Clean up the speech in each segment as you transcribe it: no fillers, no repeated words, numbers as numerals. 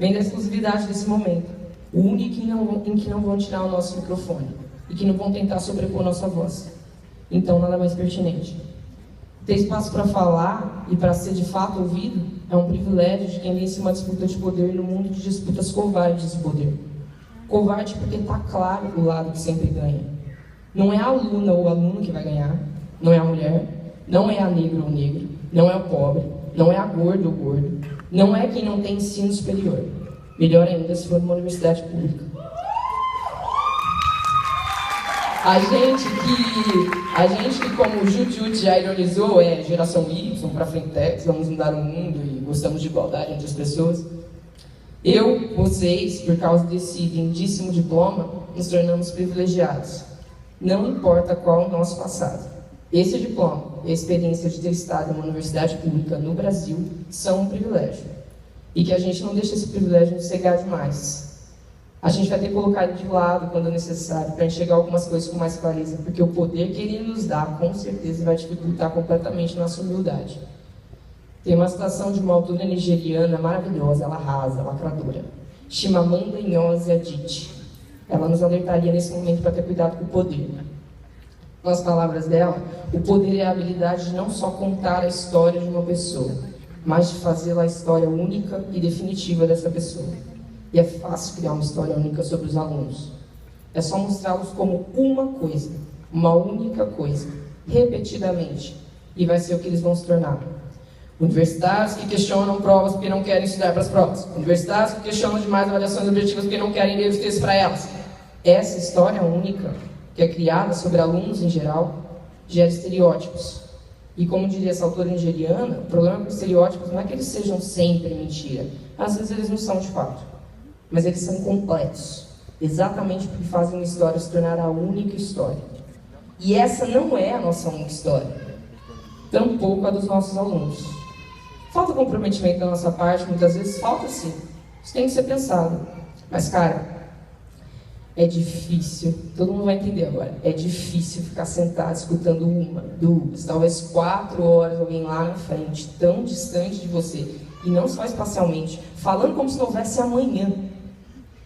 vem da exclusividade desse momento, o único em que não vão tirar o nosso microfone e que não vão tentar sobrepor nossa voz. Então, nada mais pertinente. Ter espaço para falar e para ser de fato ouvido é um privilégio de quem vence uma disputa de poder no mundo de disputas covardes de poder. Covarde porque está claro o lado que sempre ganha. Não é a aluna ou o aluno que vai ganhar, não é a mulher, não é a negra ou o negro, não é o pobre, não é a gorda ou o gordo, não é quem não tem ensino superior. Melhor ainda se for numa universidade pública. A gente que como o Jut já ironizou, é geração Y, para frentex, vamos mudar o mundo e gostamos de igualdade entre as pessoas. Vocês, por causa desse lindíssimo diploma, nos tornamos privilegiados. Não importa qual o nosso passado. Esse diploma e a experiência de ter estado em uma universidade pública no Brasil são um privilégio. E que a gente não deixe esse privilégio nos cegar demais. A gente vai ter que colocar ele de lado quando necessário, para enxergar algumas coisas com mais clareza, porque o poder que ele nos dá, com certeza, vai dificultar completamente nossa humildade. Tem uma citação de uma autora nigeriana maravilhosa, ela arrasa, lacradora, Chimamanda Ngozi Adichie. Ela nos alertaria nesse momento para ter cuidado com o poder. Nas palavras dela, o poder é a habilidade de não só contar a história de uma pessoa, mas de fazê-la a história única e definitiva dessa pessoa. E é fácil criar uma história única sobre os alunos. É só mostrá-los como uma coisa, uma única coisa, repetidamente, e vai ser o que eles vão se tornar. Universitários que questionam provas porque não querem estudar para as provas. Universitários que questionam demais avaliações objetivas porque não querem ler os textos para elas. Essa história única, que é criada sobre alunos em geral, gera estereótipos. E como diria essa autora nigeriana, o problema com estereótipos não é que eles sejam sempre mentira. Às vezes eles não são de fato. Mas eles são completos, exatamente porque fazem uma história se tornar a única história. E essa não é a nossa única história, tampouco a dos nossos alunos. Falta comprometimento da nossa parte, muitas vezes falta sim, isso tem que ser pensado. Mas cara, é difícil, todo mundo vai entender agora, é difícil ficar sentado escutando 1, 2, talvez 4 horas alguém lá na frente, tão distante de você, e não só espacialmente, falando como se não houvesse amanhã.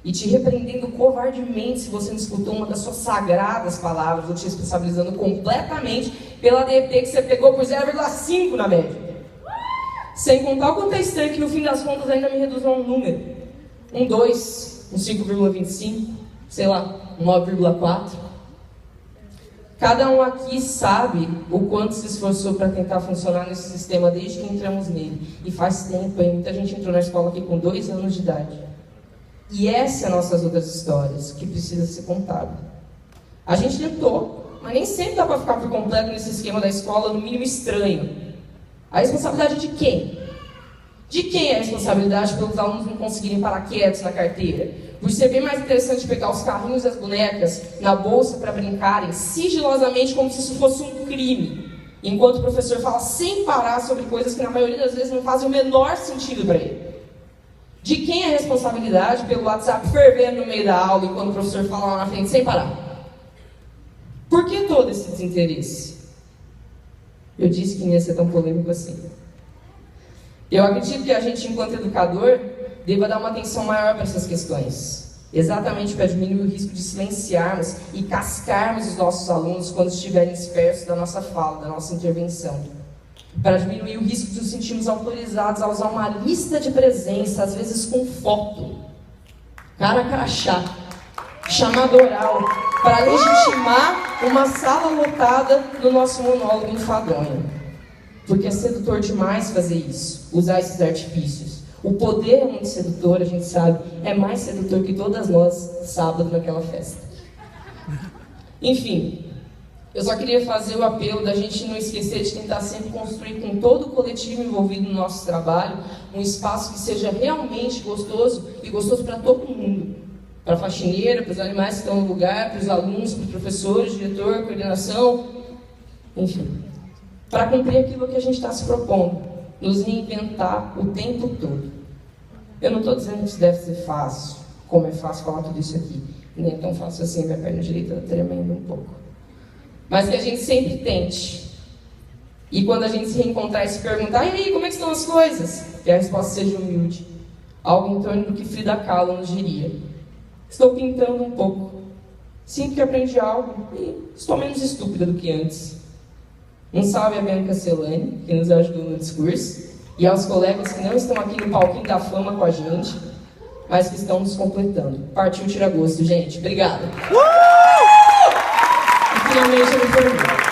E te repreendendo covardemente se você não escutou uma das suas sagradas palavras, ou te responsabilizando completamente pela DP que você pegou por 0,5 na média. Sem contar o quanto é estranho que no fim das contas ainda me reduz a um número. Um 2, um 5,25, sei lá, um 9,4. Cada um aqui sabe o quanto se esforçou para tentar funcionar nesse sistema desde que entramos nele. E faz tempo, hein? Muita gente entrou na escola aqui com 2 anos de idade. E essa é nossas outras histórias, que precisa ser contada. A gente tentou, mas nem sempre dá para ficar por completo nesse esquema da escola, no mínimo estranho. A responsabilidade de quem? De quem é a responsabilidade pelos alunos não conseguirem parar quietos na carteira? Por ser bem mais interessante pegar os carrinhos e as bonecas na bolsa para brincarem sigilosamente como se isso fosse um crime, enquanto o professor fala sem parar sobre coisas que na maioria das vezes não fazem o menor sentido para ele. De quem é a responsabilidade pelo WhatsApp fervendo no meio da aula enquanto o professor fala lá na frente sem parar? Por que todo esse desinteresse? Eu disse que não ia ser tão polêmico assim. Eu acredito que a gente, enquanto educador, deva dar uma atenção maior para essas questões. Exatamente para diminuir o risco de silenciarmos e cascarmos os nossos alunos quando estiverem dispersos da nossa fala, da nossa intervenção. Para diminuir o risco de nos sentirmos autorizados a usar uma lista de presença, às vezes com foto, cara crachá, chamada oral, para legitimar uma sala lotada no nosso monólogo enfadonho. Porque é sedutor demais fazer isso, usar esses artifícios. O poder é muito sedutor, a gente sabe, é mais sedutor que todas nós, sábado, naquela festa. Enfim, eu só queria fazer o apelo da gente não esquecer de tentar sempre construir com todo o coletivo envolvido no nosso trabalho um espaço que seja realmente gostoso e gostoso para todo mundo. Para a faxineira, para os animais que estão no lugar, para os alunos, para os professores, diretor, coordenação, enfim. Para cumprir aquilo que a gente está se propondo, nos reinventar o tempo todo. Eu não estou dizendo que isso deve ser fácil, como é fácil falar tudo isso aqui. Nem é tão fácil assim, minha perna direita está tremendo um pouco. Mas que a gente sempre tente. E quando a gente se reencontrar e se perguntar, e aí, como é que estão as coisas? Que a resposta seja humilde. algo em torno do que Frida Kahlo nos diria. Estou pintando um pouco. Sinto que aprendi algo e estou menos estúpida do que antes. Um salve a Bianca Celani, que nos ajudou no discurso, e aos colegas que não estão aqui no palquinho da fama com a gente, mas que estão nos completando. Partiu Tiragosto, gente. Obrigada. E finalmente eu me formei.